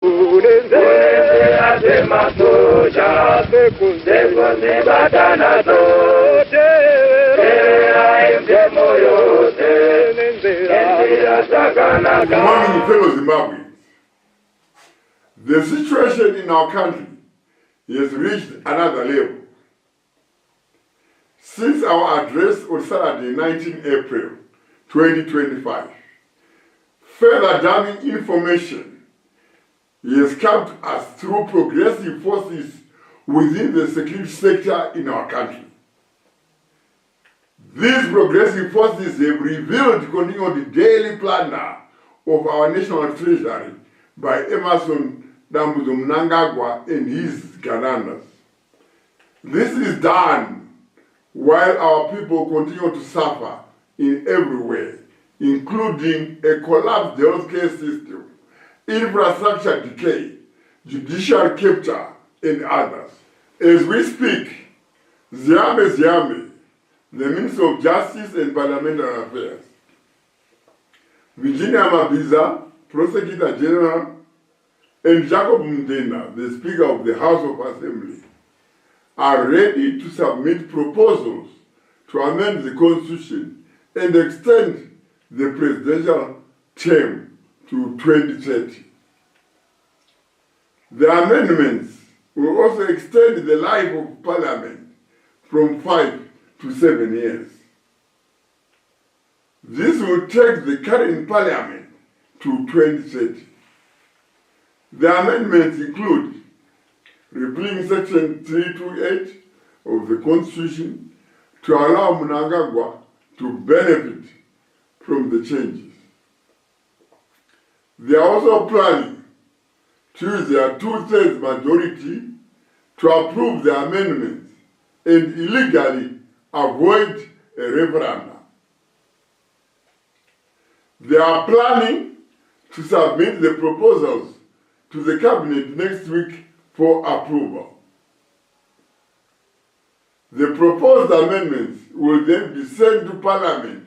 Good morning, fellow Zimbabweans. The situation in our country has reached another level. Since our address on Saturday, 19 April 2025, further damning information has come to us through progressive forces within the security sector in our country. These progressive forces have revealed, continuing on the daily planner of our national treasury by Emerson Mnangagwa and his Ghanaians. This is done while our people continue to suffer in every way, including a collapsed healthcare system, infrastructure decay, judicial capture, and others. As we speak, Zimbabwe, the Minister of Justice and Parliamentary Affairs, Virginia Mabiza, Prosecutor General, and Jacob Mndena, the Speaker of the House of Assembly, are ready to submit proposals to amend the Constitution and extend the presidential term to 2030. The amendments will also extend the life of Parliament from 5 to 7 years. This will take the current Parliament to 2030. The amendments include repealing Section 328 of the Constitution to allow Mnangagwa to benefit from the changes. They are also planning to use their 2/3 majority to approve the amendments and illegally avoid a referendum. They are planning to submit the proposals to the Cabinet next week for approval. The proposed amendments will then be sent to Parliament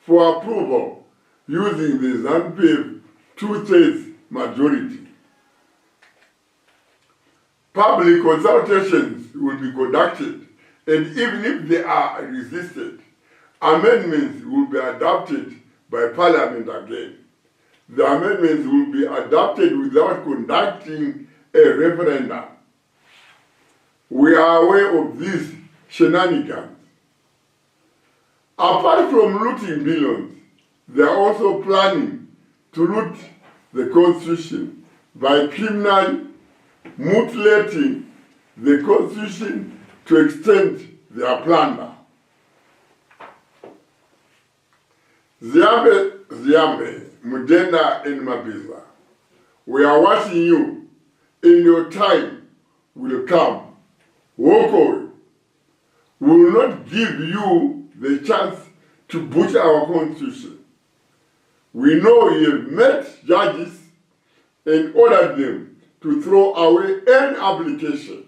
for approval using the ZANU-PF 2/3 majority. Public consultations will be conducted, and even if they are resisted, amendments will be adopted by Parliament again. The amendments will be adopted without conducting a referendum. We are aware of these shenanigans. Apart from looting billions, they are also planning to loot the Constitution by criminally mutilating the Constitution to extend their plunder. Zimbabwe, Mudenda and Mabiza, we are watching you, and your time will come. Walk away. We will not give you the chance to butcher our Constitution. We know you have met judges and ordered them to throw away any application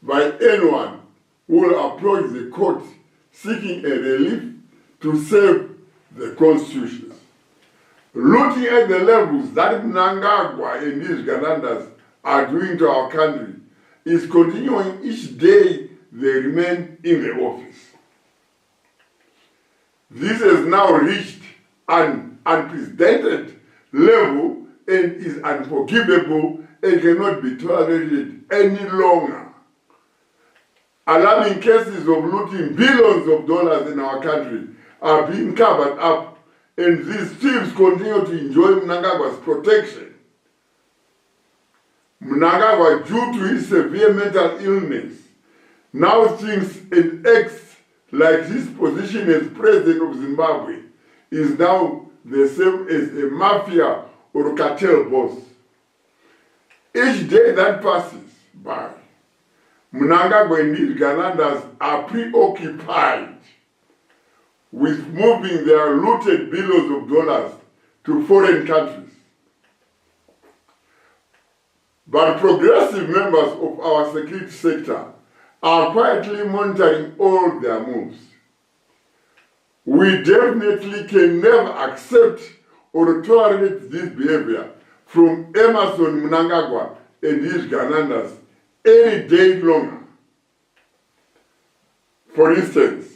by anyone who will approach the court seeking a relief to save the Constitution. Looking at the levels that Mnangagwa and his Ghanaians are doing to our country is continuing each day they remain in the office. This has now reached an unprecedented level and is unforgivable and cannot be tolerated any longer. Alarming cases of looting billions of dollars in our country are being covered up, and these thieves continue to enjoy Mnangagwa's protection. Mnangagwa, due to his severe mental illness, now thinks and acts like his position as president of Zimbabwe is now the same as a mafia or a cartel boss. Each day that passes by, Mnangagwa and his Ghanaians are preoccupied with moving their looted billions of dollars to foreign countries. But progressive members of our security sector are quietly monitoring all their moves. We definitely can never accept or tolerate this behavior from Emerson Mnangagwa and his Ganandas any day longer. For instance,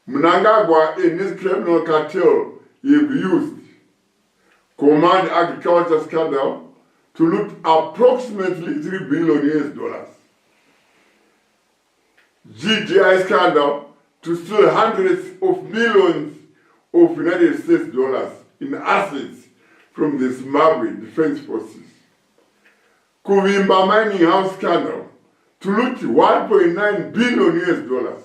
Mnangagwa and his criminal cartel have used Command Agriculture scandal to loot approximately $3 billion. GDI scandal to steal hundreds of millions of United States dollars in assets from the Zimbabwe Defense Forces. Kuvimba mining house scandal to loot $1.9 billion.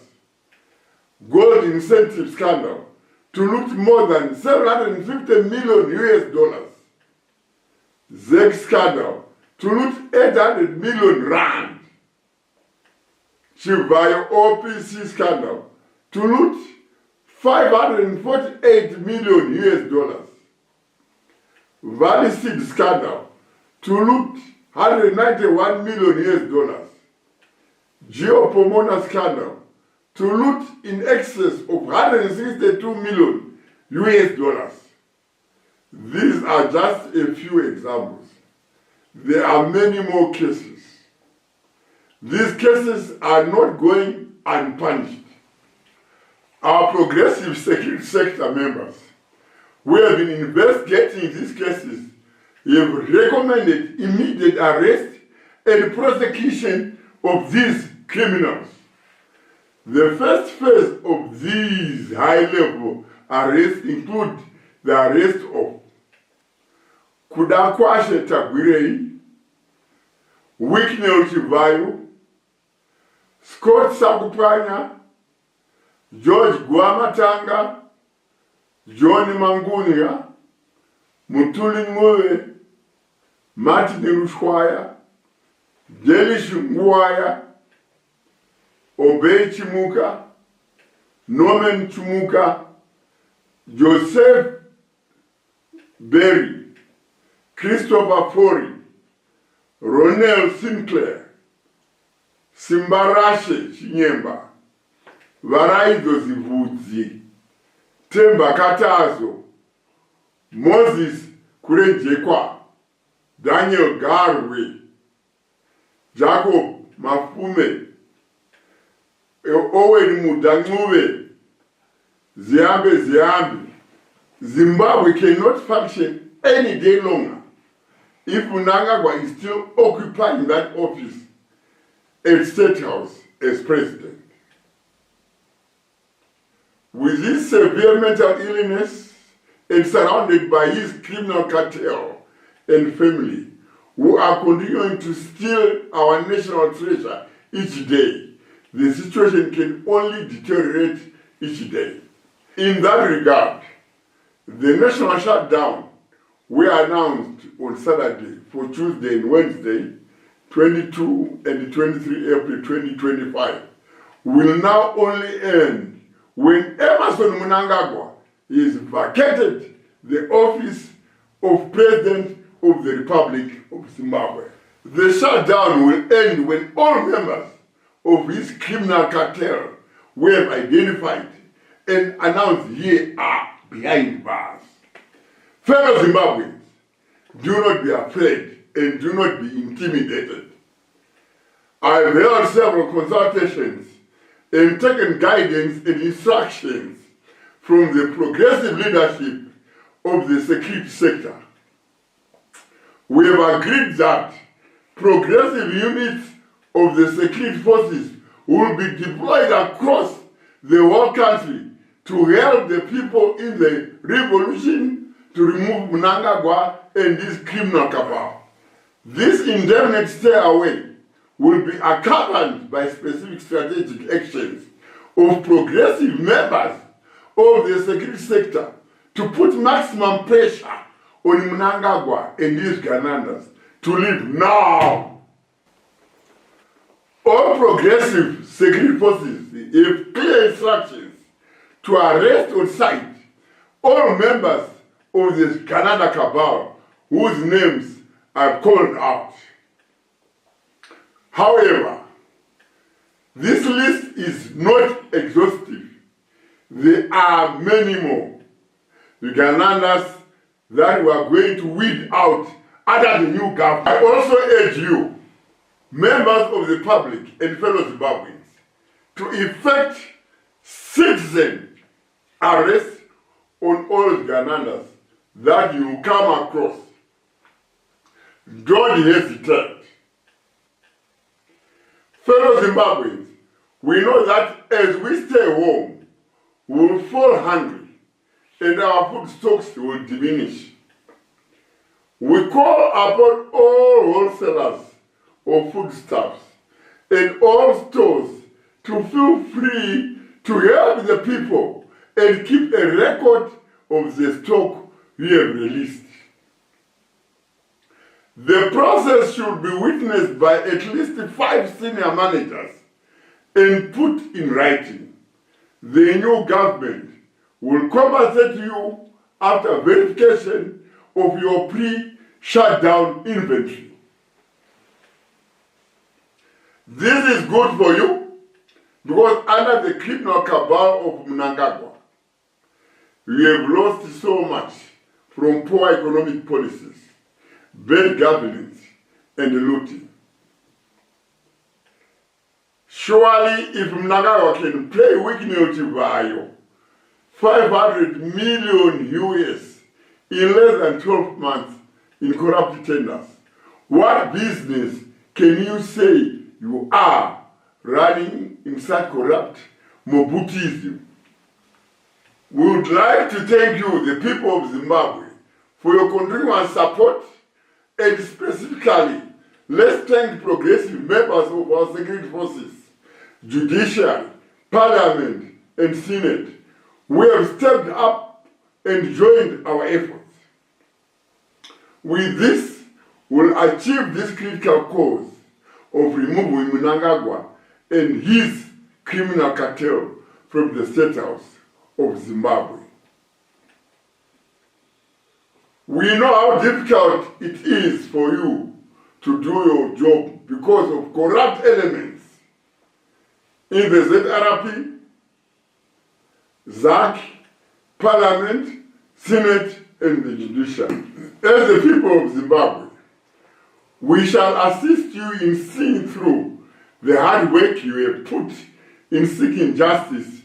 Gold incentive scandal to loot more than $750 million. ZEC scandal to loot 800 million rand. Chivayo OPC scandal to loot $548 million. Valley Seed scandal to loot $191 million. Geopomona scandal to loot in excess of $162 million. These are just a few examples. There are many more cases. These cases are not going unpunished. Our progressive security sector members who have been investigating these cases have recommended immediate arrest and prosecution of these criminals. The first phase of these high-level arrests include the arrest of Kudakwashe Tagwirei, Wicknell Chivayo, Scott Sakupanya, George Guamatanga, Johnny Mangunia, Mutuli Ngoe, Martin Rushwaya, Delish Nguaya, Obey Chimuka, Norman Chumuka, Joseph Berry, Christopher Fori, Ronel Sinclair, Simbarashe Chinyemba, Varaizo Zivudzi, Temba Katazo, Moses Kurenjekwa, Daniel Garwe, Jacob Mafume, Owen Mudanguve, Ziambe. Zimbabwe cannot function any day longer if Mnangagwa is still occupying that office at State House as president. With his severe mental illness and surrounded by his criminal cartel and family, who are continuing to steal our national treasure each day, the situation can only deteriorate each day. In that regard, the national shutdown we announced on Saturday for Tuesday and Wednesday, 22 and 23 April 2025, will now only end when Emerson Mnangagwa is vacated the office of President of the Republic of Zimbabwe. The shutdown will end when all members of his criminal cartel we have identified and announced here are behind bars. Fellow Zimbabweans, do not be afraid and do not be intimidated. I have held several consultations and taken guidance and instructions from the progressive leadership of the security sector. We have agreed that progressive units of the security forces will be deployed across the whole country to help the people in the revolution to remove Mnangagwa and his criminal cabal. This indefinite stay away will be accompanied by specific strategic actions of progressive members of the security sector to put maximum pressure on Mnangagwa and his Ganandas to leave now. All progressive security forces have clear instructions to arrest on sight all members of this Canada cabal whose names are called out. However, this list is not exhaustive. There are many more. The Ganandas that we are going to weed out under the new government. I also urge you, members of the public and fellow Zimbabweans, to effect citizen arrest on all Ugandandas that you come across. Don't hesitate. Fellow Zimbabweans, we know that as we stay home, we will fall hungry and our food stocks will diminish. We call upon all wholesalers of foodstuffs and all stores to feel free to help the people and keep a record of the stock we have released. The process should be witnessed by at least 5 senior managers and put in writing. The new government will compensate you after verification of your pre-shutdown inventory. This is good for you because under the criminal cabal of Mnangagwa, we have lost so much from poor economic policies, bad governance, and looting. Surely, if Mnangagwa can play Wikineutivayo, 500 million US in less than 12 months in corrupt tenders, what business can you say you are running in such corrupt Mobutism? We would like to thank you, the people of Zimbabwe, for your continuous support, and specifically, let's thank progressive members of our security forces, judiciary, parliament, and senate. We have stepped up and joined our efforts. With this, we'll achieve this critical cause of removing Mnangagwa and his criminal cartel from the State House of Zimbabwe. We know how difficult it is for you to do your job because of corrupt elements in the ZRP, ZAC, Parliament, Senate, and the judiciary. As the people of Zimbabwe, we shall assist you in seeing through the hard work you have put in seeking justice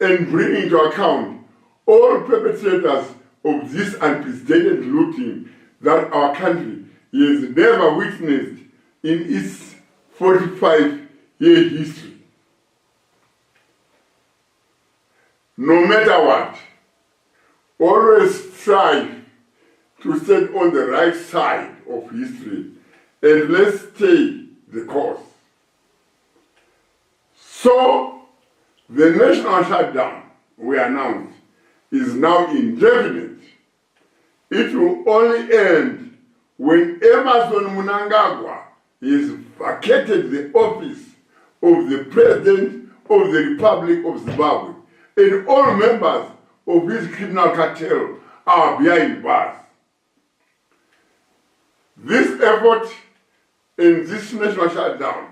and bringing to account all perpetrators of this unprecedented looting that our country has never witnessed in its 45-year history. No matter what, always strive to stand on the right side of history and let's stay the course. So, the national shutdown we announced is now indefinite. It will only end when Emerson Mnangagwa has vacated the office of the President of the Republic of Zimbabwe and all members of his criminal cartel are behind bars. This effort and this national shutdown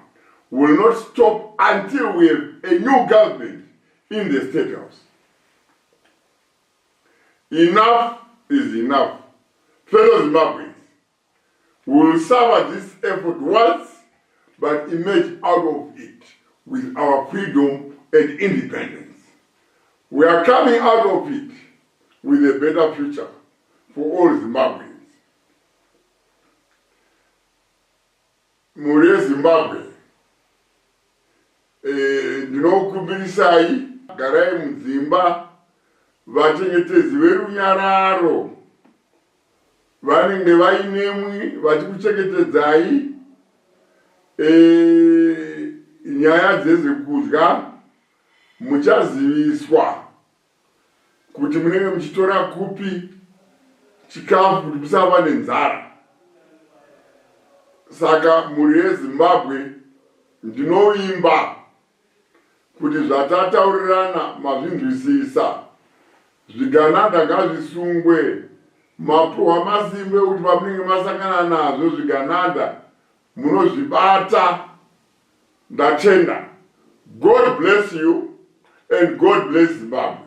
will not stop until we have a new government in the State House. Enough is enough. Fellow Zimbabweans, we will serve this effort once, but emerge out of it with our freedom and independence. We are coming out of it with a better future for all Zimbabweans. Muri Zimbabwe, ndinokumbirisai garai mudzimba vachengetedzi verunyararo vanenge vainemwi vachikuchengetedzai nyaya dzezvekudya. Muchaziviswa kuti munenge muchitora kupi chikafu kuti musava nenzara. Saka muri yeZimbabwe ndinoimba kuti zvatataurirana mazvinzwisisa. Zvigananda ngazvisungwe, mapuhwa masimbe kuti pamunenge masangana nazvo zvigananda munozvibata. Ndatenda. God bless you and God bless Zimbabwe.